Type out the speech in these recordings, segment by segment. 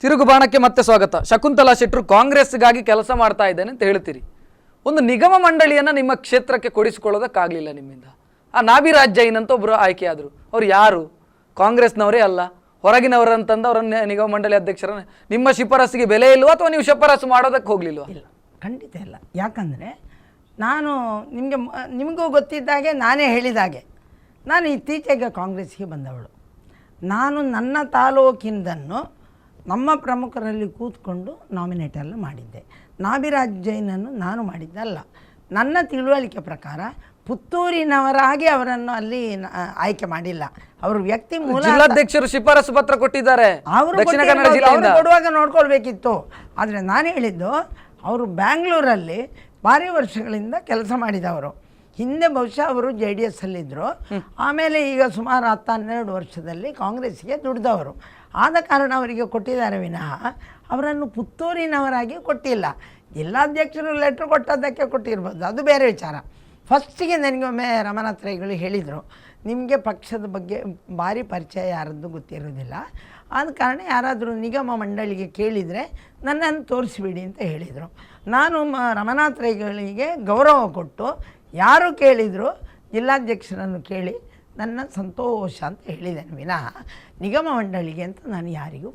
ತಿರುಗುಬಾಣಕ್ಕೆ ಮತ್ತೆ ಸ್ವಾಗತ. ಶಕುಂತಲಾ ಶೆಟ್ಟರು ಕಾಂಗ್ರೆಸ್ಗಾಗಿ ಕೆಲಸ ಮಾಡ್ತಾ ಇದ್ದೇನೆ ಅಂತ ಹೇಳ್ತೀರಿ. ಒಂದು ನಿಗಮ ಮಂಡಳಿಯನ್ನ ನಿಮ್ಮ ಕ್ಷೇತ್ರಕ್ಕೆ ಕೊಡಿಸಿಕೊಳ್ಳೋದಕ್ಕಾಗಲಿಲ್ಲ ನಿಮ್ಮಿಂದ. ಆ ನಾಭಿರಾಜ್ ಜೈನ್ ಅಂತ ಒಬ್ಬರು ಆಯ್ಕೆ ಆದರು. ಅವ್ರು ಯಾರು? ಕಾಂಗ್ರೆಸ್ನವರೇ ಅಲ್ಲ, ಹೊರಗಿನವರಂತಂದು ಅವರನ್ನ ನಿಗಮ ಮಂಡಳಿ ಅಧ್ಯಕ್ಷರ. ನಿಮ್ಮ ಶಿಫಾರಸ್ಸಿಗೆ ಬೆಲೆ ಇಲ್ವಾ ಅಥವಾ ನೀವು ಶಿಫಾರಸು ಮಾಡೋದಕ್ಕೆ ಹೋಗ್ಲಿಲ್ವಾ? ಇಲ್ಲ, ಖಂಡಿತ ಇಲ್ಲ. ಯಾಕಂದರೆ ನಾನು ನಿಮಗೂ ಗೊತ್ತಿದ್ದಾಗೆ ನಾನೇ ಹೇಳಿದಾಗೆ ನಾನು ಇತ್ತೀಚೆಗೆ ಕಾಂಗ್ರೆಸ್ಗೆ ಬಂದವಳು. ನಾನು ನನ್ನ ತಾಲೂಕಿಂದನ್ನು ನಮ್ಮ ಪ್ರಮುಖರಲ್ಲಿ ಕೂತ್ಕೊಂಡು ನಾಮಿನೇಟ್ ಎಲ್ಲ ಮಾಡಿದ್ದೆ. ನಾಭಿರಾಜ್ ಜೈನನ್ನು ನಾನು ಮಾಡಿದ್ದಲ್ಲ. ನನ್ನ ತಿಳುವಳಿಕೆ ಪ್ರಕಾರ ಪುತ್ತೂರಿನವರಾಗಿ ಅವರನ್ನು ಅಲ್ಲಿ ಆಯ್ಕೆ ಮಾಡಿಲ್ಲ. ಅವರು ವ್ಯಕ್ತಿ ಮೂಲ ಜಿಲ್ಲಾಧ್ಯಕ್ಷರು ಶಿಫಾರಸು ಪತ್ರ ಕೊಟ್ಟಿದ್ದಾರೆ. ಅವರು ಕೊಡುವಾಗ ನೋಡ್ಕೊಳ್ಬೇಕಿತ್ತು. ಆದರೆ ನಾನು ಹೇಳಿದ್ದು, ಅವರು ಬ್ಯಾಂಗ್ಳೂರಲ್ಲಿ ಭಾರಿ ವರ್ಷಗಳಿಂದ ಕೆಲಸ ಮಾಡಿದವರು. ಹಿಂದೆ ಬಹುಶಃ ಅವರು JDS ಅಲ್ಲಿದ್ದರು. ಆಮೇಲೆ ಈಗ ಸುಮಾರು 10-12 ವರ್ಷದಲ್ಲಿ ಕಾಂಗ್ರೆಸ್ಗೆ ದುಡಿದವರು. ಆದ ಕಾರಣ ಅವರಿಗೆ ಕೊಟ್ಟಿದ್ದಾರೆ ವಿನಃ ಅವರನ್ನು ಪುತ್ತೂರಿನವರಾಗಿ ಕೊಟ್ಟಿಲ್ಲ. ಜಿಲ್ಲಾಧ್ಯಕ್ಷರು ಲೆಟ್ರ್ ಕೊಟ್ಟದ್ದಕ್ಕೆ ಕೊಟ್ಟಿರ್ಬೋದು, ಅದು ಬೇರೆ ವಿಚಾರ. ಫಸ್ಟಿಗೆ ನನಗೊಮ್ಮೆ ರಮನಾಥ್ ರೈಗಳು ಹೇಳಿದರು, ನಿಮಗೆ ಪಕ್ಷದ ಬಗ್ಗೆ ಭಾರಿ ಪರಿಚಯ ಯಾರದ್ದು ಗೊತ್ತಿರೋದಿಲ್ಲ, ಆದ ಕಾರಣ ಯಾರಾದರೂ ನಿಗಮ ಮಂಡಳಿಗೆ ಕೇಳಿದರೆ ನನ್ನನ್ನು ತೋರಿಸಿಬಿಡಿ ಅಂತ ಹೇಳಿದರು. ನಾನು ರಮನಾಥ್ ರೈಗಳಿಗೆ ಗೌರವ ಕೊಟ್ಟು ಯಾರು ಕೇಳಿದರೂ ಜಿಲ್ಲಾಧ್ಯಕ್ಷರನ್ನು ಕೇಳಿ ನನ್ನ ಸಂತೋಷ ಅಂತ ಹೇಳಿದ್ದೇನೆ ವಿನಃ ನಿಗಮ ಮಂಡಳಿಗೆ ಅಂತ ನಾನು ಯಾರಿಗೂ.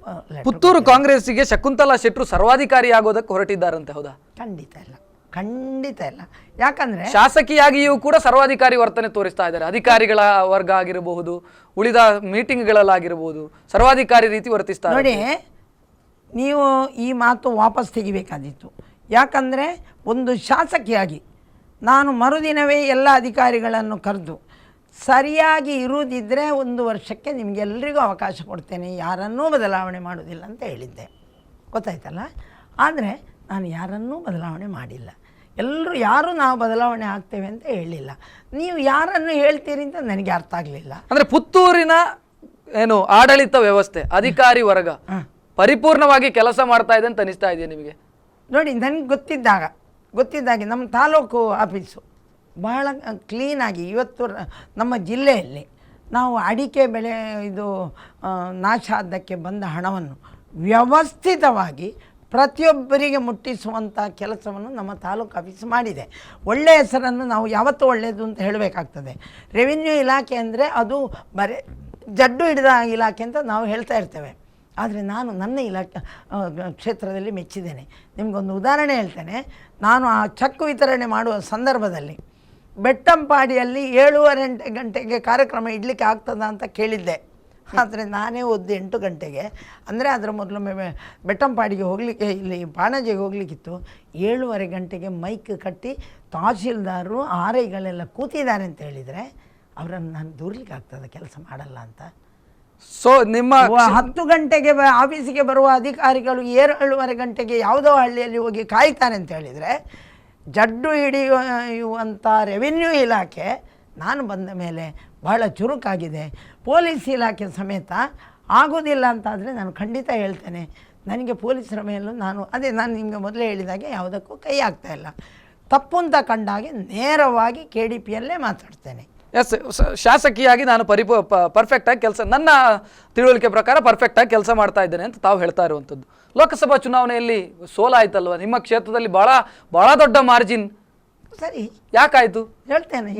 ಪುತ್ತೂರು ಕಾಂಗ್ರೆಸ್ಸಿಗೆ ಶಕುಂತಲಾ ಶೆಟ್ಟರು ಸರ್ವಾಧಿಕಾರಿ ಆಗೋದಕ್ಕೆ ಹೊರಟಿದ್ದಾರಂತೆ, ಹೌದಾ? ಖಂಡಿತ ಇಲ್ಲ, ಖಂಡಿತ ಇಲ್ಲ. ಯಾಕಂದರೆ ಶಾಸಕಿಯಾಗಿಯೂ ಕೂಡ ಸರ್ವಾಧಿಕಾರಿ ವರ್ತನೆ ತೋರಿಸ್ತಾ ಇದ್ದಾರೆ. ಅಧಿಕಾರಿಗಳ ವರ್ಗ ಆಗಿರಬಹುದು, ಉಳಿದ ಮೀಟಿಂಗ್ಗಳಲ್ಲಾಗಿರಬಹುದು, ಸರ್ವಾಧಿಕಾರಿ ರೀತಿ ವರ್ತಿಸ್ತಾರೆ. ನೋಡಿ, ನೀವು ಈ ಮಾತು ವಾಪಸ್ ತೆಗಿಬೇಕಾದಿತ್ತು. ಯಾಕಂದರೆ ಒಂದು ಶಾಸಕಿಯಾಗಿ ನಾನು ಮರುದಿನವೇ ಎಲ್ಲ ಅಧಿಕಾರಿಗಳನ್ನು ಕರೆದು ಸರಿಯಾಗಿ ಇರುವುದಿದ್ದರೆ 1 ವರ್ಷಕ್ಕೆ ನಿಮಗೆಲ್ಲರಿಗೂ ಅವಕಾಶ ಕೊಡ್ತೇನೆ, ಯಾರನ್ನೂ ಬದಲಾವಣೆ ಮಾಡೋದಿಲ್ಲ ಅಂತ ಹೇಳಿದ್ದೆ, ಗೊತ್ತಾಯ್ತಲ್ಲ. ಆದರೆ ನಾನು ಯಾರನ್ನೂ ಬದಲಾವಣೆ ಮಾಡಿಲ್ಲ. ಯಾರೂ ನಾವು ಬದಲಾವಣೆ ಆಗ್ತೇವೆ ಅಂತ ಹೇಳಿಲ್ಲ. ನೀವು ಯಾರನ್ನು ಹೇಳ್ತೀರಿ ಅಂತ ನನಗೆ ಅರ್ಥ ಆಗಲಿಲ್ಲ. ಅಂದರೆ ಪುತ್ತೂರಿನ ಏನು ಆಡಳಿತ ವ್ಯವಸ್ಥೆ, ಅಧಿಕಾರಿ ವರ್ಗ ಪರಿಪೂರ್ಣವಾಗಿ ಕೆಲಸ ಮಾಡ್ತಾ ಇದೆ ಅಂತ ಅನಿಸ್ತಾ ಇದೆಯಾ ನಿಮಗೆ? ನೋಡಿ, ನನಗೆ ಗೊತ್ತಿದ್ದಾಗೆ ನಮ್ಮ ತಾಲೂಕು ಆಫೀಸು ಬಹಳ ಕ್ಲೀನಾಗಿ ಇವತ್ತು ನಮ್ಮ ಜಿಲ್ಲೆಯಲ್ಲಿ ನಾವು ಅಡಿಕೆ ಬೆಳೆ ನಾಶ ಆದ್ದಕ್ಕೆ ಬಂದ ಹಣವನ್ನು ವ್ಯವಸ್ಥಿತವಾಗಿ ಪ್ರತಿಯೊಬ್ಬರಿಗೆ ಮುಟ್ಟಿಸುವಂಥ ಕೆಲಸವನ್ನು ನಮ್ಮ ತಾಲೂಕು ಆಫೀಸ್ ಮಾಡಿದೆ. ಒಳ್ಳೆಯ ಹೆಸರನ್ನು ನಾವು ಯಾವತ್ತೂ ಒಳ್ಳೆಯದು ಅಂತ ಹೇಳಬೇಕಾಗ್ತದೆ. ರೆವಿನ್ಯೂ ಇಲಾಖೆ ಅಂದರೆ ಅದು ಬರೀ ಜಡ್ಡು ಹಿಡಿದ ಇಲಾಖೆ ಅಂತ ನಾವು ಹೇಳ್ತಾ ಇರ್ತೇವೆ. ಆದರೆ ನಾನು ನನ್ನ ಇಲಾಖೆ ಕ್ಷೇತ್ರದಲ್ಲಿ ಮೆಚ್ಚಿದ್ದೇನೆ. ನಿಮಗೊಂದು ಉದಾಹರಣೆ ಹೇಳ್ತೇನೆ. ನಾನು ಆ ಚೆಕ್ ವಿತರಣೆ ಮಾಡುವ ಸಂದರ್ಭದಲ್ಲಿ ಬೆಟ್ಟಂಪಾಡಿಯಲ್ಲಿ 7:30 ಗಂಟೆಗೆ ಕಾರ್ಯಕ್ರಮ ಇಡಲಿಕ್ಕೆ ಆಗ್ತದ ಅಂತ ಕೇಳಿದ್ದೆ. ಆದರೆ ನಾನೇ 8 ಗಂಟೆಗೆ, ಅಂದರೆ ಅದರ ಮೊದಲೊಮ್ಮೆ ಬೆಟ್ಟಂಪಾಡಿಗೆ ಹೋಗಲಿಕ್ಕೆ, ಇಲ್ಲಿ ಪಾಣಾಜಿಗೆ ಹೋಗಲಿಕ್ಕಿತ್ತು. 7:30 ಗಂಟೆಗೆ ಮೈಕ್ ಕಟ್ಟಿ ತಹಶೀಲ್ದಾರರು RIಗಳೆಲ್ಲ ಕೂತಿದ್ದಾರೆ ಅಂತ ಹೇಳಿದರೆ ಅವರನ್ನು ನಾನು ದೂರಲಿಕ್ಕೆ ಆಗ್ತದೆ, ಕೆಲಸ ಮಾಡಲ್ಲ ಅಂತ. ಸೊ ನಿಮ್ಮ 10 ಗಂಟೆಗೆ ಆಫೀಸಿಗೆ ಬರುವ ಅಧಿಕಾರಿಗಳು 7:30 ಗಂಟೆಗೆ ಯಾವುದೋ ಹಳ್ಳಿಯಲ್ಲಿ ಹೋಗಿ ಕಾಯ್ತಾರೆ ಅಂತ ಹೇಳಿದರೆ, ಜಡ್ಡು ಹಿಡಿಯುವಂಥ ರೆವಿನ್ಯೂ ಇಲಾಖೆ ನಾನು ಬಂದ ಮೇಲೆ ಬಹಳ ಚುರುಕಾಗಿದೆ. ಪೊಲೀಸ್ ಇಲಾಖೆ ಸಮೇತ ಆಗೋದಿಲ್ಲ ಅಂತಾದರೆ ನಾನು ಖಂಡಿತ ಹೇಳ್ತೇನೆ, ನನಗೆ ಪೊಲೀಸರ ಮೇಲೂ ನಾನು ನಿಮಗೆ ಮೊದಲೇ ಹೇಳಿದಾಗೆ ಯಾವುದಕ್ಕೂ ಕೈ ಆಗ್ತಾಯಿಲ್ಲ. ತಪ್ಪು ಅಂತ ಕಂಡಾಗೆ ನೇರವಾಗಿ KDPಯಲ್ಲೇ ಮಾತಾಡ್ತೇನೆ. ಎಸ್, ಶಾಸಕಿಯಾಗಿ ನಾನು ಪರ್ಫೆಕ್ಟಾಗಿ ಕೆಲಸ, ನನ್ನ ತಿಳುವಳಿಕೆ ಪ್ರಕಾರ ಪರ್ಫೆಕ್ಟಾಗಿ ಕೆಲಸ ಮಾಡ್ತಾ ಇದ್ದೇನೆ ಅಂತ ತಾವು ಹೇಳ್ತಾ ಇರುವಂಥದ್ದು. ಲೋಕಸಭಾ ಚುನಾವಣೆಯಲ್ಲಿ ಸೋಲಾಯ್ತಲ್ವ ನಿಮ್ಮ ಕ್ಷೇತ್ರದಲ್ಲಿ? ಬಹಳ ದೊಡ್ಡ ಮಾರ್ಜಿನ್. ಸರಿ, ಯಾಕಾಯ್ತು ಹೇಳ್ತೇನೆ.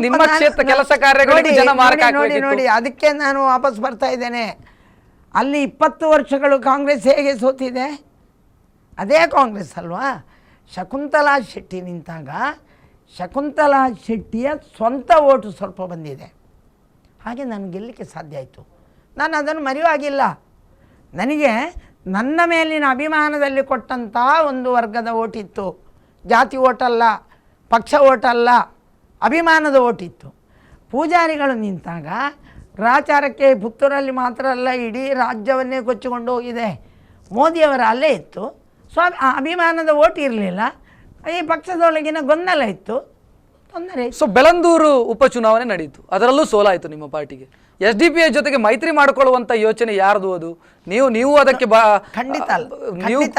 ನಿಮ್ಮ ಕ್ಷೇತ್ರ ಕೆಲಸ ಕಾರ್ಯಗಳಿಗೆ ಜನ ಮಾರ್ಕ್ ಹಾಕಬೇಕಿತ್ತು. ನೋಡಿ, ಅದಕ್ಕೆ ನಾನು ವಾಪಸ್ ಬರ್ತಾ ಇದ್ದೇನೆ. ಅಲ್ಲಿ 20 ವರ್ಷಗಳು ಕಾಂಗ್ರೆಸ್ ಹೇಗೆ ಸೋತಿದೆ? ಅದೇ ಕಾಂಗ್ರೆಸ್ ಅಲ್ವಾ? ಶಕುಂತಲಾ ಶೆಟ್ಟಿ ನಿಂತಾಗ ಶಕುಂತಲಾ ಶೆಟ್ಟಿಯ ಸ್ವಂತ ಓಟು ಸ್ವಲ್ಪ ಬಂದಿದೆ, ಹಾಗೆ ನಾನು ಗೆಲ್ಲಲಿಕ್ಕೆ ಸಾಧ್ಯ ಆಯಿತು. ನಾನು ಅದನ್ನು ಮರೆಯುವಾಗಿಲ್ಲ. ನನಗೆ ನನ್ನ ಮೇಲಿನ ಅಭಿಮಾನದಲ್ಲಿ ಕೊಟ್ಟಂಥ ಒಂದು ವರ್ಗದ ಓಟಿತ್ತು. ಜಾತಿ ಓಟಲ್ಲ, ಪಕ್ಷ ಓಟಲ್ಲ, ಅಭಿಮಾನದ ಓಟಿತ್ತು. ಪೂಜಾರಿಗಳು ನಿಂತಾಗ ಗ್ರಾಚಾರಕ್ಕೆ ಪುತ್ತೂರಲ್ಲಿ ಮಾತ್ರ ಅಲ್ಲ, ಇಡೀ ರಾಜ್ಯವನ್ನೇ ಕೊಚ್ಚಿಕೊಂಡು ಹೋಗಿದೆ. ಮೋದಿಯವರ ಅಲ್ಲೇ ಇತ್ತು. ಅಭಿಮಾನದ ಓಟ್ ಇರಲಿಲ್ಲ, ಈ ಪಕ್ಷದೊಳಗಿನ ಗೊಂದಲ ಇತ್ತು, ತೊಂದರೆ. ಸೊ ಬೆಳಂದೂರು ಉಪಚುನಾವಣೆ ನಡೆಯಿತು, ಅದರಲ್ಲೂ ಸೋಲಾಯಿತು ನಿಮ್ಮ ಪಾರ್ಟಿಗೆ. SDPI ಜೊತೆಗೆ ಮೈತ್ರಿ ಮಾಡಿಕೊಳ್ಳುವಂಥ ಯೋಚನೆ ಯಾರ್ದು? ಅದು ನೀವು ಅದಕ್ಕೆ ಖಂಡಿತ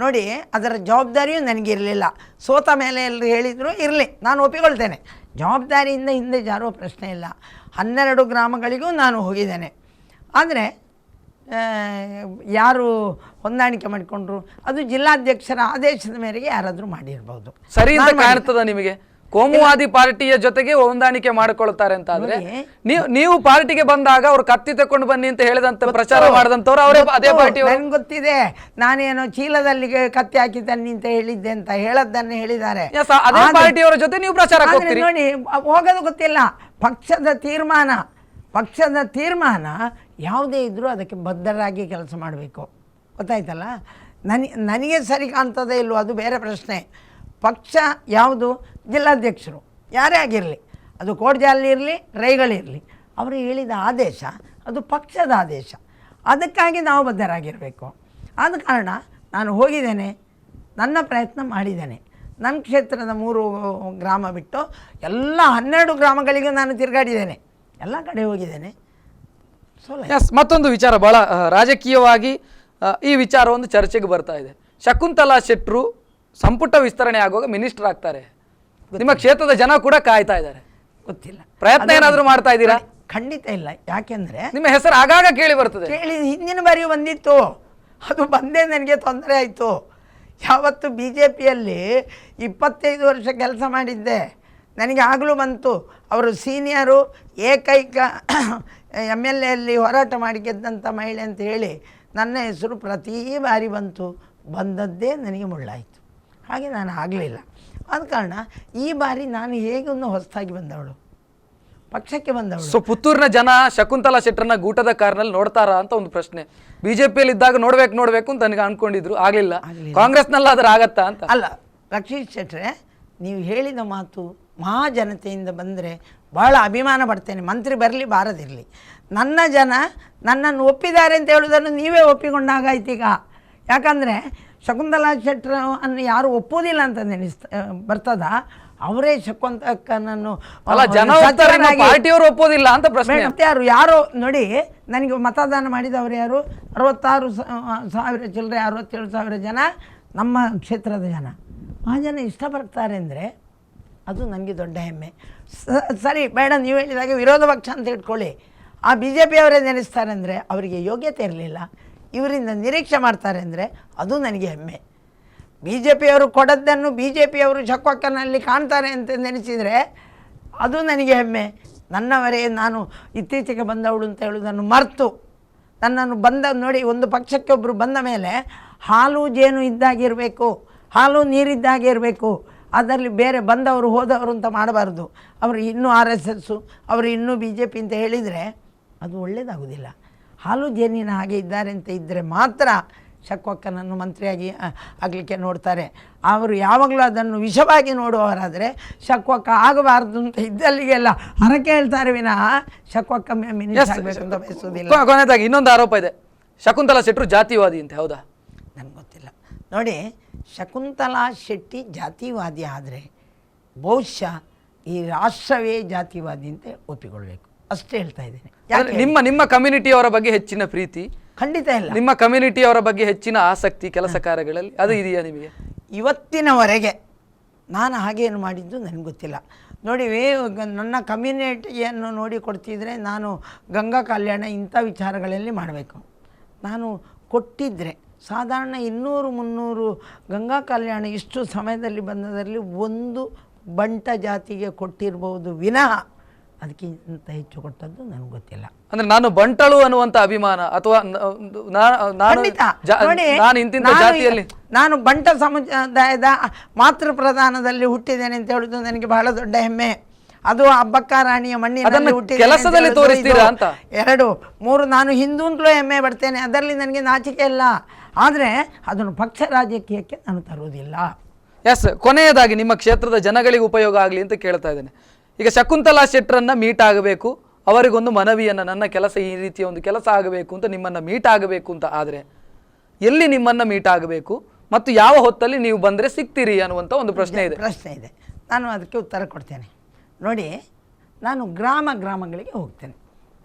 ನೋಡಿ, ಅದರ ಜವಾಬ್ದಾರಿಯೂ ನನಗಿರಲಿಲ್ಲ. ಸೋತ ಮೇಲೆ ಎಲ್ಲರೂ ಹೇಳಿದ್ರು ಇರಲಿ, ನಾನು ಒಪ್ಪಿಕೊಳ್ತೇನೆ. ಜವಾಬ್ದಾರಿಯಿಂದ ಹಿಂದೆ ಜಾರುವ ಪ್ರಶ್ನೆ ಇಲ್ಲ. 12 ಗ್ರಾಮಗಳಿಗೂ ನಾನು ಹೋಗಿದ್ದೇನೆ. ಆದರೆ ಯಾರು ಹೊಂದಾಣಿಕೆ ಮಾಡಿಕೊಂಡ್ರು, ಅದು ಜಿಲ್ಲಾಧ್ಯಕ್ಷರ ಆದೇಶದ ಮೇರೆಗೆ ಯಾರಾದರೂ ಮಾಡಿರ್ಬೋದು. ಸರಿ ಅಂತ ಕಾಣ್ತದ ನಿಮಗೆ? ಕೋಮುವಾದಿ ಪಾರ್ಟಿಯ ಜೊತೆಗೆ ಹೊಂದಾಣಿಕೆ ಮಾಡಿಕೊಳ್ತಾರೆ ಅಂತ ಆದ್ರೆ ನೀವು ಪಾರ್ಟಿಗೆ ಬಂದಾಗ ಅವ್ರು ಕತ್ತಿ ತಕೊಂಡು ಬನ್ನಿ ಅಂತ ಹೇಳಿದಂತ ಪ್ರಚಾರ ಮಾಡಿದಂತವ್ರು ಅವರೇ ಅದೇ ಪಾರ್ಟಿ. ನನ್ಗೆ ಗೊತ್ತಿದೆ, ನಾನೇನೋ ಚೀಲದಲ್ಲಿ ಕತ್ತಿ ಹಾಕಿದ್ದಾನೆ ಅಂತ ಹೇಳಿದ್ದೆ ಅಂತ ಹೇಳದ್ದನ್ನು ಹೇಳಿದ್ದಾರೆ. ಅದೇ ಪಾರ್ಟಿಯವರ ಜೊತೆ ನೀವು ಪ್ರಚಾರ ನೋಡಿ, ಹೋಗೋದು ಗೊತ್ತಿಲ್ಲ. ಪಕ್ಷದ ತೀರ್ಮಾನ ಯಾವುದೇ ಇದ್ರೂ ಅದಕ್ಕೆ ಬದ್ಧರಾಗಿ ಕೆಲಸ ಮಾಡಬೇಕು. ಗೊತ್ತಾಯ್ತಲ್ಲ? ನನಗೆ ಸರಿ ಕಾಣ್ತದೆ ಇಲ್ವೋ ಅದು ಬೇರೆ ಪ್ರಶ್ನೆ. ಪಕ್ಷ ಯಾವುದು, ಜಿಲ್ಲಾಧ್ಯಕ್ಷರು ಯಾರೇ ಆಗಿರಲಿ, ಅದು ಕೋಡ್ಜಾಲಿ ಇರಲಿ, ರೈಗಳಿರಲಿ, ಅವರು ಹೇಳಿದ ಆದೇಶ ಅದು ಪಕ್ಷದ ಆದೇಶ. ಅದಕ್ಕಾಗಿ ನಾವು ಬದ್ಧರಾಗಿರಬೇಕು. ಆದ ಕಾರಣ ನಾನು ಹೋಗಿದ್ದೇನೆ, ನನ್ನ ಪ್ರಯತ್ನ ಮಾಡಿದ್ದೇನೆ. ನನ್ನ ಕ್ಷೇತ್ರದ 3 ಗ್ರಾಮ ಬಿಟ್ಟು ಎಲ್ಲ 12 ಗ್ರಾಮಗಳಿಗೂ ನಾನು ತಿರುಗಾಡಿದ್ದೇನೆ, ಎಲ್ಲ ಕಡೆ ಹೋಗಿದ್ದೇನೆ. ಎಸ್, ಮತ್ತೊಂದು ವಿಚಾರ ಬಹಳ ರಾಜಕೀಯವಾಗಿ ಈ ವಿಚಾರ ಒಂದು ಚರ್ಚೆಗೆ ಬರ್ತಾ ಇದೆ. ಶಕುಂತಲಾ ಶೆಟ್ಟರು ಸಂಪುಟ ವಿಸ್ತರಣೆ ಆಗುವಾಗ ಮಿನಿಸ್ಟರ್ ಆಗ್ತಾರೆ. ನಿಮ್ಮ ಕ್ಷೇತ್ರದ ಜನ ಕೂಡ ಕಾಯ್ತಾ ಇದ್ದಾರೆ. ಗೊತ್ತಿಲ್ಲ, ಪ್ರಯತ್ನ ಏನಾದರೂ ಮಾಡ್ತಾ ಇದ್ದೀರಾ? ಖಂಡಿತ ಇಲ್ಲ. ಯಾಕೆಂದರೆ ನಿಮ್ಮ ಹೆಸರು ಆಗಾಗ ಕೇಳಿ ಬರ್ತದೆ. ಹಿಂದಿನ ಬಾರಿ ಬಂದಿತ್ತು, ಅದು ಬಂದೇ ನನಗೆ ತೊಂದರೆ ಆಯಿತು. ಯಾವತ್ತು ಬಿ ಜೆ ಪಿಯಲ್ಲಿ 25 ವರ್ಷ ಕೆಲಸ ಮಾಡಿದ್ದೆ, ನನಗೆ ಆಗಲೂ ಬಂತು. ಅವರು ಸೀನಿಯರು, ಏಕೈಕ MLA ಅಲ್ಲಿ ಹೋರಾಟ ಮಾಡಿ ಗೆದ್ದಂಥ ಮಹಿಳೆ ಅಂತ ಹೇಳಿ ನನ್ನ ಹೆಸರು ಪ್ರತಿ ಬಾರಿ ಬಂದದ್ದೇ ನನಗೆ ಮುಳ್ಳಾಯಿತು. ಹಾಗೆ ನಾನು ಆಗಲಿಲ್ಲ. ಆದ ಕಾರಣ ಈ ಬಾರಿ ನಾನು ಹೇಗೊಂದು ಹೊಸದಾಗಿ ಬಂದವಳು, ಪಕ್ಷಕ್ಕೆ ಬಂದವಳು. ಸೊ ಪುತ್ತೂರಿನ ಜನ ಶಕುಂತಲಾ ಶೆಟ್ಟರನ್ನ ಗೂಟದ ಕಾರ್ನಲ್ಲಿ ನೋಡ್ತಾರಾ ಅಂತ ಒಂದು ಪ್ರಶ್ನೆ. ಬಿಜೆಪಿಯಲ್ಲಿ ಇದ್ದಾಗ ನೋಡ್ಬೇಕು ಅಂತ ನನಗೆ ಅನ್ಕೊಂಡಿದ್ರು, ಆಗಲಿಲ್ಲ. ಕಾಂಗ್ರೆಸ್ನಲ್ಲಾದ್ರೆ ಆಗತ್ತಾ ಅಂತ? ಅಲ್ಲ ರಕ್ಷಿತ್ ಶೆಟ್ಟರೆ, ನೀವು ಹೇಳಿದ ಮಾತು ಮಹಾಜನತೆಯಿಂದ ಬಂದರೆ ಭಾಳ ಅಭಿಮಾನ ಪಡ್ತೇನೆ. ಮಂತ್ರಿ ಬರಲಿ ಬಾರದಿರಲಿ, ನನ್ನ ಜನ ನನ್ನನ್ನು ಒಪ್ಪಿದ್ದಾರೆ ಅಂತ ಹೇಳೋದನ್ನು ನೀವೇ ಒಪ್ಪಿಕೊಂಡಾಗಾಯ್ತೀಗ. ಯಾಕಂದರೆ ಶಕುಂತಲಾ ಶೆಟ್ಟರನ್ನು ಯಾರು ಒಪ್ಪೋದಿಲ್ಲ ಅಂತ ಬರ್ತದ, ಅವರೇ ಶಕುಂತಲಕ್ಕನನ್ನು ಪಾರ್ಟಿಯವರು ಒಪ್ಪೋದಿಲ್ಲ ಅಂತ ಪ್ರಶ್ನೆ. ಯಾರೋ ನೋಡಿ, ನನಗೆ ಮತದಾನ ಮಾಡಿದವರು ಯಾರು? 66,000 ಚಿಲ್ಲರೆ 67,000 ಜನ ನಮ್ಮ ಕ್ಷೇತ್ರದ ಜನ. ಆ ಜನ ಇಷ್ಟಪಡ್ತಾರೆ ಅಂದರೆ ಅದು ನನಗೆ ದೊಡ್ಡ ಹೆಮ್ಮೆ. ಸರಿ ಬೇಡ, ನೀವು ಹೇಳಿದಾಗ ವಿರೋಧ ಪಕ್ಷ ಅಂತ ಇಟ್ಕೊಳ್ಳಿ, ಆ BJP ಅವರೇ ನೆನೆಸ್ತಾರೆ ಅಂದರೆ ಅವರಿಗೆ ಯೋಗ್ಯತೆ ಇರಲಿಲ್ಲ, ಇವರಿಂದ ನಿರೀಕ್ಷೆ ಮಾಡ್ತಾರೆ ಅಂದರೆ ಅದು ನನಗೆ ಹೆಮ್ಮೆ. BJP ಅವರು ಕೊಡದ್ದನ್ನು BJP ಅವರು ಶಕ್ವಕ್ಕನಲ್ಲಿ ಕಾಣ್ತಾರೆ ಅಂತ ನೆನೆಸಿದರೆ ಅದು ನನಗೆ ಹೆಮ್ಮೆ. ನನ್ನವರೇ ನಾನು ಇತ್ತೀಚೆಗೆ ಬಂದವಳು ಅಂತ ಹೇಳೋದನ್ನು ಮರೆತು ನನ್ನನ್ನು ನೋಡಿ, ಒಂದು ಪಕ್ಷಕ್ಕೆ ಒಬ್ಬರು ಬಂದ ಮೇಲೆ ಹಾಲು ಜೇನು ಇದ್ದಾಗಿರಬೇಕು, ಹಾಲು ನೀರಿದ್ದಾಗೆ ಇರಬೇಕು. ಅದರಲ್ಲಿ ಬೇರೆ ಬಂದವರು ಹೋದವರು ಅಂತ ಮಾಡಬಾರ್ದು. ಅವರು ಇನ್ನೂ RSS, ಅವರು ಇನ್ನೂ BJP ಅಂತ ಹೇಳಿದರೆ ಅದು ಒಳ್ಳೆಯದಾಗೋದಿಲ್ಲ. ಹಾಲು ಜೇನಿನ ಹಾಗೆ ಇದ್ದಾರೆ ಅಂತ ಇದ್ದರೆ ಮಾತ್ರ ಶಕ್ವಕ್ಕನನ್ನು ಮಂತ್ರಿಯಾಗಿ ಆಗಲಿಕ್ಕೆ ನೋಡ್ತಾರೆ. ಅವರು ಯಾವಾಗಲೂ ಅದನ್ನು ವಿಷವಾಗಿ ನೋಡುವವರಾದರೆ ಶಕ್ವಕ್ಕ ಆಗಬಾರ್ದು ಅಂತ ಇದ್ದಲ್ಲಿಗೆಲ್ಲ ಹರಕೆ ಹೇಳ್ತಾರೆ ವಿನಃ ಶಕ್ವಕ್ಕ ಮಿನಿಸ್ಟರ್ ಆಗಬೇಕು ಅಂತ ಬಯಸೋದಿಲ್ಲ. ಕೊನೆಯದಾಗಿ ಇನ್ನೊಂದು ಆರೋಪ ಇದೆ, ಶಕುಂತಲಾ ಶೆಟ್ಟರು ಜಾತಿವಾದಿ ಅಂತ. ಹೌದಾ? ನನಗೆ ಗೊತ್ತಿಲ್ಲ. ನೋಡಿ, ಶಕುಂತಲಾ ಶೆಟ್ಟಿ ಜಾತಿವಾದಿ ಆದರೆ ಬಹುಶಃ ಈ ರಾಷ್ಟ್ರವೇ ಜಾತಿವಾದಿ ಅಂತ ಒಪ್ಪಿಕೊಳ್ಬೇಕು, ಅಷ್ಟೇ ಹೇಳ್ತಾ ಇದ್ದೇನೆ. ನಿಮ್ಮ ಕಮ್ಯುನಿಟಿಯವರ ಬಗ್ಗೆ ಹೆಚ್ಚಿನ ಪ್ರೀತಿ ಖಂಡಿತ ಇಲ್ಲ. ನಿಮ್ಮ ಕಮ್ಯುನಿಟಿಯವರ ಬಗ್ಗೆ ಹೆಚ್ಚಿನ ಆಸಕ್ತಿ ಕೆಲಸ ಕಾರ್ಯಗಳಲ್ಲಿ ಅದು ಇದೆಯಾ ನಿಮಗೆ? ಇವತ್ತಿನವರೆಗೆ ನಾನು ಹಾಗೇನು ಮಾಡಿದ್ದು ನನಗೆ ಗೊತ್ತಿಲ್ಲ. ನೋಡಿ, ನನ್ನ ಕಮ್ಯುನಿಟಿಯನ್ನು ನೋಡಿ ಕೊಡ್ತಿದ್ರೆ ನಾನು ಗಂಗಾ ಕಲ್ಯಾಣ ಇಂಥ ವಿಚಾರಗಳಲ್ಲಿ ಮಾಡಬೇಕು. ನಾನು ಕೊಟ್ಟಿದ್ದರೆ ಸಾಧಾರಣ 200-300 ಗಂಗಾ ಕಲ್ಯಾಣ ಇಷ್ಟು ಸಮಯದಲ್ಲಿ ಬಂದದರಲ್ಲಿ ಒಂದು ಬಂಟ ಜಾತಿಗೆ ಕೊಟ್ಟಿರ್ಬೋದು ವಿನಃ ಅದಕ್ಕಿಂತ ಹೆಚ್ಚು ಕೊಟ್ಟದ್ದು ನನಗೆ ಗೊತ್ತಿಲ್ಲ. ಅಂದ್ರೆ ನಾನು ಬಂಟಳು ಅನ್ನುವಂಥ ಅಭಿಮಾನ ಅಥವಾ ನಾನು ಬಂಟ ಸಮುದಾಯದ ಮಾತೃ ಪ್ರಧಾನದಲ್ಲಿ ಹುಟ್ಟಿದ್ದೇನೆ ಅಂತ ಹೇಳುದು ನನಗೆ ಬಹಳ ದೊಡ್ಡ ಹೆಮ್ಮೆ. ಅದು ಅಬ್ಬಕ್ಕ ರಾಣಿಯ ಮಣ್ಣಿನಲ್ಲಿ ಕೆಲಸದಲ್ಲಿ ತೋರಿಸ್ತೀರಾ ಅಂತ 2, 3 ನಾನು ಹಿಂದೂ ಅಂತಲೂ ಹೆಮ್ಮೆ ಪಡ್ತೇನೆ, ಅದರಲ್ಲಿ ನನಗೆ ನಾಚಿಕೆ ಇಲ್ಲ. ಆದರೆ ಅದನ್ನು ಪಕ್ಷ ರಾಜಕೀಯಕ್ಕೆ ನಾನು ತರುವುದಿಲ್ಲ. ಎಸ್, ಕೊನೆಯದಾಗಿ ನಿಮ್ಮ ಕ್ಷೇತ್ರದ ಜನಗಳಿಗೆ ಉಪಯೋಗ ಆಗಲಿ ಅಂತ ಕೇಳ್ತಾ ಇದ್ದೇನೆ. ಈಗ ಶಕುಂತಲಾ ಶೆಟ್ಟರನ್ನ ಮೀಟ್ ಆಗಬೇಕು, ಅವರಿಗೊಂದು ಮನವಿಯನ್ನು, ನನ್ನ ಕೆಲಸ ಈ ರೀತಿಯ ಒಂದು ಕೆಲಸ ಆಗಬೇಕು ಅಂತ ನಿಮ್ಮನ್ನು ಮೀಟ್ ಆಗಬೇಕು ಅಂತ ಆದರೆ ಎಲ್ಲಿ ನಿಮ್ಮನ್ನು ಮೀಟ್ ಆಗಬೇಕು ಮತ್ತು ಯಾವ ಹೊತ್ತಲ್ಲಿ ನೀವು ಬಂದರೆ ಸಿಗ್ತೀರಿ ಅನ್ನುವಂಥ ಒಂದು ಪ್ರಶ್ನೆ ಇದೆ. ನಾನು ಅದಕ್ಕೆ ಉತ್ತರ ಕೊಡ್ತೇನೆ. ನೋಡಿ, ನಾನು ಗ್ರಾಮಗಳಿಗೆ ಹೋಗ್ತೇನೆ,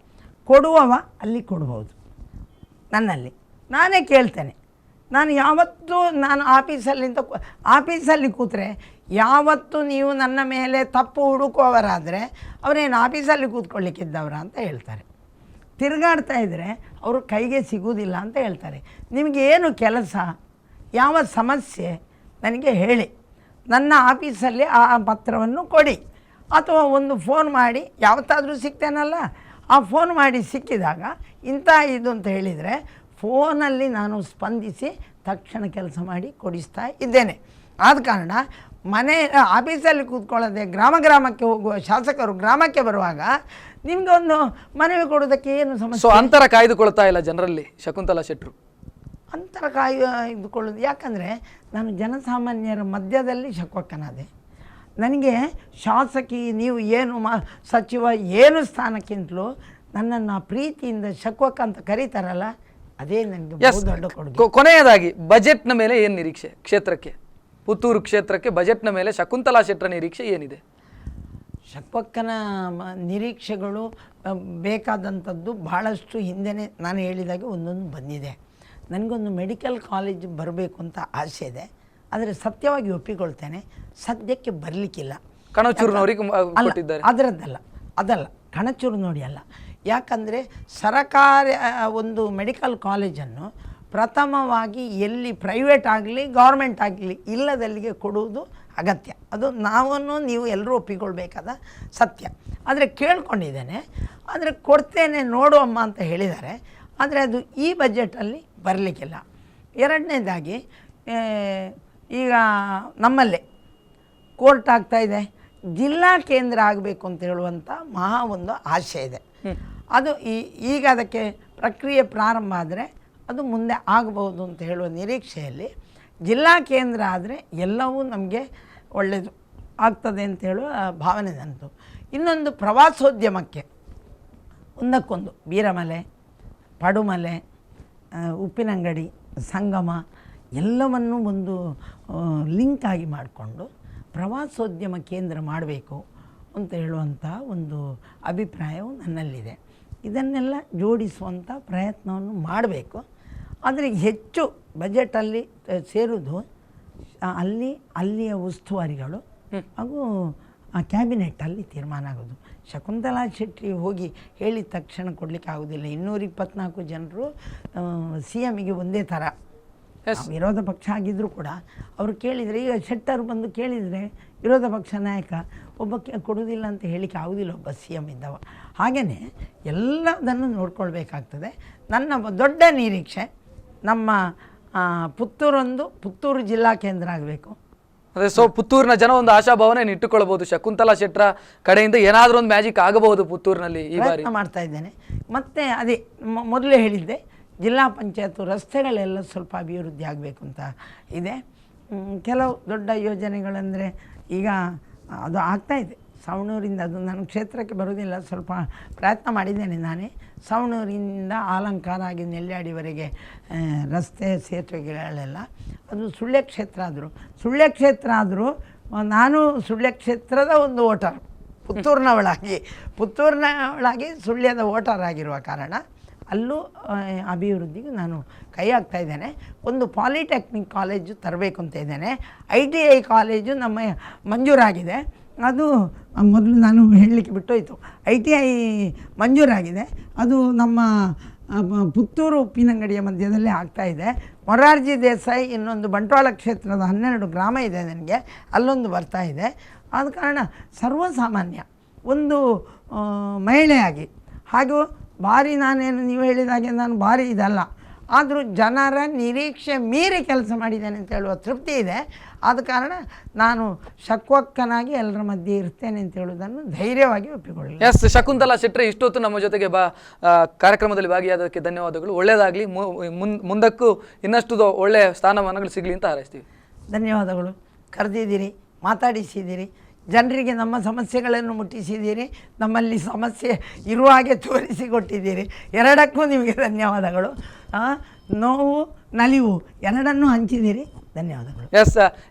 ಕೊಡುವವ ಅಲ್ಲಿ ಕೊಡ್ಬೋದು. ನನ್ನಲ್ಲಿ ನಾನೇ ಕೇಳ್ತೇನೆ. ನಾನು ಯಾವತ್ತೂ ಆಫೀಸಲ್ಲಿ ಕೂತ್ರೆ ಯಾವತ್ತು ನೀವು ನನ್ನ ಮೇಲೆ ತಪ್ಪು ಹುಡುಕುವವರಾದರೆ ಅವರೇನು ಆಫೀಸಲ್ಲಿ ಕೂತ್ಕೊಳ್ಳಿಕ್ಕಿದ್ದವರ ಅಂತ ಹೇಳ್ತಾರೆ. ತಿರುಗಾಡ್ತಾ ಇದ್ದರೆ ಅವರು ಕೈಗೆ ಸಿಗುವುದಿಲ್ಲ ಅಂತ ಹೇಳ್ತಾರೆ. ನಿಮಗೆ ಏನು ಕೆಲಸ, ಯಾವ ಸಮಸ್ಯೆ ನನಗೆ ಹೇಳಿ, ನನ್ನ ಆಫೀಸಲ್ಲಿ ಆ ಪತ್ರವನ್ನು ಕೊಡಿ, ಅಥವಾ ಒಂದು ಫೋನ್ ಮಾಡಿ ಯಾವತ್ತಾದರೂ ಸಿಗ್ತೇನಲ್ಲ, ಆ ಫೋನ್ ಮಾಡಿ ಸಿಕ್ಕಿದಾಗ ಇಂಥ ಇದು ಅಂತ ಹೇಳಿದರೆ ಫೋನಲ್ಲಿ ನಾನು ಸ್ಪಂದಿಸಿ ತಕ್ಷಣ ಕೆಲಸ ಮಾಡಿ ಕೊಡಿಸ್ತಾ ಇದ್ದೇನೆ. ಆದ ಕಾರಣ ಮನೆ ಆಫೀಸಲ್ಲಿ ಕೂತ್ಕೊಳ್ಳದೆ ಗ್ರಾಮಕ್ಕೆ ಹೋಗುವ ಶಾಸಕರು ಗ್ರಾಮಕ್ಕೆ ಬರುವಾಗ ನಿಮಗೆ ಒಂದು ಮನವಿ ಕೊಡೋದಕ್ಕೆ ಏನು ಸಮಸ್ಯೆ? ಸೊ ಅಂತರ ಕಾಯ್ದುಕೊಳ್ತಾ ಇಲ್ಲ ಜನರಲ್ಲಿ ಶಕುಂತಲಾ ಶೆಟ್ಟರು. ಅಂತರ ಕಾಯ್ದುಕೊಳ್ಳೋದು ಯಾಕಂದರೆ ನಾನು ಜನಸಾಮಾನ್ಯರ ಮಧ್ಯದಲ್ಲಿ ಶಕ್ವಕ್ಕನಾದೆ. ನನಗೆ ಶಾಸಕಿ ನೀವು ಏನು ಸಚಿವ ಏನು ಸ್ಥಾನಕ್ಕಿಂತಲೂ ನನ್ನನ್ನು ಪ್ರೀತಿಯಿಂದ ಶಕ್ವಕ್ಕ ಅಂತ ಕರೀತಾರಲ್ಲ, ಅದೇ ನನಗೆ ದೊಡ್ಡ ಕೊಡುಗೆ. ಕೊನೆಯದಾಗಿ ಬಜೆಟ್ನ ಮೇಲೆ ಏನು ನಿರೀಕ್ಷೆ? ಕ್ಷೇತ್ರಕ್ಕೆ, ಪುತ್ತೂರು ಕ್ಷೇತ್ರಕ್ಕೆ ಬಜೆಟ್ನ ಮೇಲೆ ಶಕುಂತಲಾ ಶೆಟ್ಟರ ನಿರೀಕ್ಷೆ ಏನಿದೆ? ಶಕ್ವಕ್ಕನ ನಿರೀಕ್ಷೆಗಳು ಬೇಕಾದಂಥದ್ದು ಭಾಳಷ್ಟು ಹಿಂದೆನೇ ನಾನು ಹೇಳಿದಾಗೆ ಒಂದೊಂದು ಬಂದಿದೆ. ನನಗೊಂದು ಮೆಡಿಕಲ್ ಕಾಲೇಜ್ ಬರಬೇಕು ಅಂತ ಆಸೆ ಇದೆ, ಆದರೆ ಸತ್ಯವಾಗಿ ಒಪ್ಪಿಕೊಳ್ತೇನೆ, ಸದ್ಯಕ್ಕೆ ಬರಲಿಕ್ಕಿಲ್ಲ. ಕಣಚೂರಿನವರಿಗೆ ಕೊಟ್ಟಿದ್ದಾರೆ. ಅದಲ್ಲ ಕಣಚೂರು ನೋಡಿ ಅಲ್ಲ. ಯಾಕಂದರೆ ಸರಕಾರ ಒಂದು ಮೆಡಿಕಲ್ ಕಾಲೇಜನ್ನು ಪ್ರಥಮವಾಗಿ ಎಲ್ಲಿ ಪ್ರೈವೇಟ್ ಆಗಲಿ ಗೌರ್ಮೆಂಟ್ ಆಗಲಿ ಇಲ್ಲದಲ್ಲಿಗೆ ಕೊಡುವುದು ಅಗತ್ಯ. ಅದು ನೀವು ಎಲ್ಲರೂ ಒಪ್ಪಿಕೊಳ್ಬೇಕಾದ ಸತ್ಯ. ಆದರೆ ಕೇಳ್ಕೊಂಡಿದ್ದೇನೆ, ಆದರೆ ಕೊಡ್ತೇನೆ ನೋಡುವಮ್ಮ ಅಂತ ಹೇಳಿದ್ದಾರೆ. ಆದರೆ ಅದು ಈ ಬಜೆಟಲ್ಲಿ ಬರಲಿಕ್ಕಿಲ್ಲ. ಎರಡನೇದಾಗಿ ಈಗ ನಮ್ಮಲ್ಲೇ ಕೋರ್ಟ್ ಆಗ್ತಾಯಿದೆ, ಜಿಲ್ಲಾ ಕೇಂದ್ರ ಆಗಬೇಕು ಅಂತ ಹೇಳುವಂಥ ಒಂದು ಆಶೆ ಇದೆ. ಅದು ಈಗ ಅದಕ್ಕೆ ಪ್ರಕ್ರಿಯೆ ಪ್ರಾರಂಭ ಆದರೆ ಅದು ಮುಂದೆ ಆಗಬಹುದು ಅಂತ ಹೇಳುವ ನಿರೀಕ್ಷೆಯಲ್ಲಿ ಜಿಲ್ಲಾ ಕೇಂದ್ರ ಆದರೆ ಎಲ್ಲವೂ ನಮಗೆ ಒಳ್ಳೆಯದು ಆಗ್ತದೆ ಅಂತ ಹೇಳುವ ಭಾವನೆ ನನ್ನದು. ಇನ್ನೊಂದು ಪ್ರವಾಸೋದ್ಯಮಕ್ಕೆ ಒಂದಕ್ಕೊಂದು ಬೀರಮಲೆ, ಪಡುಮಲೆ, ಉಪ್ಪಿನಂಗಡಿ, ಸಂಗಮ ಎಲ್ಲವನ್ನು ಒಂದು ಲಿಂಕ್ ಆಗಿ ಮಾಡಿಕೊಂಡು ಪ್ರವಾಸೋದ್ಯಮ ಕೇಂದ್ರ ಮಾಡಬೇಕು ಅಂತ ಹೇಳುವಂಥ ಒಂದು ಅಭಿಪ್ರಾಯವು ನನ್ನಲ್ಲಿದೆ. ಇದನ್ನೆಲ್ಲ ಜೋಡಿಸುವಂಥ ಪ್ರಯತ್ನವನ್ನು ಮಾಡಬೇಕು. ಆದರೆ ಹೆಚ್ಚು ಬಜೆಟಲ್ಲಿ ಸೇರುವುದು ಅಲ್ಲಿಯ ಉಸ್ತುವಾರಿಗಳು ಹಾಗೂ ಆ ಕ್ಯಾಬಿನೆಟ್ಟಲ್ಲಿ ತೀರ್ಮಾನ ಆಗೋದು. ಶಕುಂತಲಾ ಶೆಟ್ಟಿ ಹೋಗಿ ಹೇಳಿದ ತಕ್ಷಣ ಕೊಡಲಿಕ್ಕೆ ಆಗೋದಿಲ್ಲ. 224 ಜನರು CMಗೆ ಒಂದೇ ಥರ ವಿರೋಧ ಪಕ್ಷ ಆಗಿದ್ದರೂ ಕೂಡ ಅವರು ಕೇಳಿದರೆ, ಈಗ ಶೆಟ್ಟರು ಬಂದು ಕೇಳಿದರೆ ವಿರೋಧ ಪಕ್ಷ ನಾಯಕ ಒಬ್ಬಕ್ಕೆ ಕೊಡೋದಿಲ್ಲ ಅಂತ ಹೇಳಿಕ್ಕೆ ಆಗೋದಿಲ್ಲ ಒಬ್ಬ CM ಇದ್ದವ. ಹಾಗೆಯೇ ಎಲ್ಲದನ್ನು ನೋಡ್ಕೊಳ್ಬೇಕಾಗ್ತದೆ. ನನ್ನ ದೊಡ್ಡ ನಿರೀಕ್ಷೆ ನಮ್ಮ ಪುತ್ತೂರು ಜಿಲ್ಲಾ ಕೇಂದ್ರ ಆಗಬೇಕು. ಅದೇ ಸೊ ಪುತ್ತೂರಿನ ಜನ ಒಂದು ಆಶಾಭಾವನೆ ಇಟ್ಟುಕೊಳ್ಬಹುದು, ಶಕುಂತಲಾ ಶೆಟ್ಟರ ಕಡೆಯಿಂದ ಏನಾದರೂ ಒಂದು ಮ್ಯಾಜಿಕ್ ಆಗಬಹುದು ಪುತ್ತೂರಿನಲ್ಲಿ ಈ ಬಾರಿ ಮಾಡ್ತಾ ಇದ್ದೇನೆ. ಮತ್ತು ಅದೇ ಮೊದಲೇ ಹೇಳಿದ್ದೆ, ಜಿಲ್ಲಾ ಪಂಚಾಯತ್ ರಸ್ತೆಗಳೆಲ್ಲ ಸ್ವಲ್ಪ ಅಭಿವೃದ್ಧಿ ಆಗಬೇಕು ಅಂತ ಇದೆ. ಕೆಲವು ದೊಡ್ಡ ಯೋಜನೆಗಳಂದರೆ ಈಗ ಅದು ಆಗ್ತಾಯಿದೆ. ಸವಣೂರಿಂದ, ಅದು ನನ್ನ ಕ್ಷೇತ್ರಕ್ಕೆ ಬರೋದಿಲ್ಲ, ಸ್ವಲ್ಪ ಪ್ರಯತ್ನ ಮಾಡಿದ್ದೇನೆ ನಾನೇ. ಸವಣೂರಿಂದ ಆಲಂಕಾರ ಆಗಿ ನೆಲ್ಯಾಡಿವರೆಗೆ ರಸ್ತೆ ಸೇತುವೆಗಳೆಲ್ಲ ಅದು ಸುಳ್ಯ ಕ್ಷೇತ್ರ ಆದರೂ ನಾನು ಸುಳ್ಯ ಕ್ಷೇತ್ರದ ಒಂದು ವೋಟರ್, ಪುತ್ತೂರಿನವಳಾಗಿ ಸುಳ್ಯದ ವೋಟರ್ ಆಗಿರುವ ಕಾರಣ ಅಲ್ಲೂ ಅಭಿವೃದ್ಧಿಗೆ ನಾನು ಕೈ ಹಾಕ್ತಾ ಇದ್ದೇನೆ. ಒಂದು ಪಾಲಿಟೆಕ್ನಿಕ್ ಕಾಲೇಜು ತರಬೇಕು ಅಂತ ಇದ್ದೇನೆ. ITI ಕಾಲೇಜು ನಮ್ಮ ಮಂಜೂರಾಗಿದೆ. ಅದು ಮೊದಲು ನಾನು ಹೇಳಲಿಕ್ಕೆ ಬಿಟ್ಟೋಯ್ತು. ITI ಮಂಜೂರಾಗಿದೆ. ಅದು ನಮ್ಮ ಪುತ್ತೂರು ಉಪ್ಪಿನಂಗಡಿಯ ಮಧ್ಯದಲ್ಲೇ ಆಗ್ತಾಯಿದೆ. ಮೊರಾರ್ಜಿ ದೇಸಾಯಿ ಇನ್ನೊಂದು ಬಂಟ್ವಾಳ ಕ್ಷೇತ್ರದ 12 ಗ್ರಾಮ ಇದೆ ನನಗೆ, ಅಲ್ಲೊಂದು ಬರ್ತಾಯಿದೆ. ಆದ ಕಾರಣ ಸರ್ವಸಾಮಾನ್ಯ ಒಂದು ಮಹಿಳೆಯಾಗಿ, ಹಾಗೂ ಭಾರಿ ನಾನೇನು ನೀವು ಹೇಳಿದಾಗೆ ನಾನು ಭಾರಿ ಇದಲ್ಲ, ಆದರೂ ಜನರ ನಿರೀಕ್ಷೆ ಮೀರಿ ಕೆಲಸ ಮಾಡಿದ್ದೇನೆ ಅಂತ ಹೇಳುವ ತೃಪ್ತಿ ಇದೆ. ಆದ ಕಾರಣ ನಾನು ಶಕ್ವಕ್ಕನಾಗಿ ಎಲ್ಲರ ಮಧ್ಯೆ ಇರ್ತೇನೆ ಅಂತ ಹೇಳುವುದನ್ನು ಧೈರ್ಯವಾಗಿ ಒಪ್ಪಿಕೊಳ್ಳಿ. ಎಸ್, ಶಕುಂತಲಾ ಶೆಟ್ಟಿ ಇಷ್ಟೊತ್ತು ನಮ್ಮ ಜೊತೆಗೆ ಕಾರ್ಯಕ್ರಮದಲ್ಲಿ ಭಾಗಿಯಾದಕ್ಕೆ ಧನ್ಯವಾದಗಳು. ಒಳ್ಳೆಯದಾಗಲಿ, ಮುಂದಕ್ಕೂ ಇನ್ನಷ್ಟು ಒಳ್ಳೆಯ ಸ್ಥಾನಮಾನಗಳು ಸಿಗಲಿ ಅಂತ ಹಾರೈಸ್ತೀವಿ. ಧನ್ಯವಾದಗಳು. ಕರೆದಿದ್ದೀರಿ, ಮಾತಾಡಿಸಿದ್ದೀರಿ, ಜನರಿಗೆ ನಮ್ಮ ಸಮಸ್ಯೆಗಳನ್ನು ಮುಟ್ಟಿಸಿದ್ದೀರಿ, ನಮ್ಮಲ್ಲಿ ಸಮಸ್ಯೆ ಇರುವ ಹಾಗೆ ತೋರಿಸಿಕೊಟ್ಟಿದ್ದೀರಿ. ಎರಡಕ್ಕೂ ನಿಮಗೆ ಧನ್ಯವಾದಗಳು. ನೋವು ನಲಿವು ಎರಡನ್ನೂ ಹಂಚಿದ್ದೀರಿ. ಧನ್ಯವಾದಗಳು.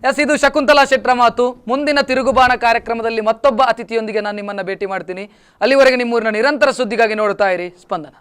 ಎಸ್, ಇದು ಶಕುಂತಲಾ ಶೆಟ್ಟರ ಮಾತು. ಮುಂದಿನ ತಿರುಗುಬಾಣ ಕಾರ್ಯಕ್ರಮದಲ್ಲಿ ಮತ್ತೊಬ್ಬ ಅತಿಥಿಯೊಂದಿಗೆ ನಾನು ನಿಮ್ಮನ್ನು ಭೇಟಿ ಮಾಡ್ತೀನಿ. ಅಲ್ಲಿವರೆಗೆ ನಿಮ್ಮೂರಿನ ನಿರಂತರ ಸುದ್ದಿಗಾಗಿ ನೋಡ್ತಾ ಇರಿ ಸ್ಪಂದನ.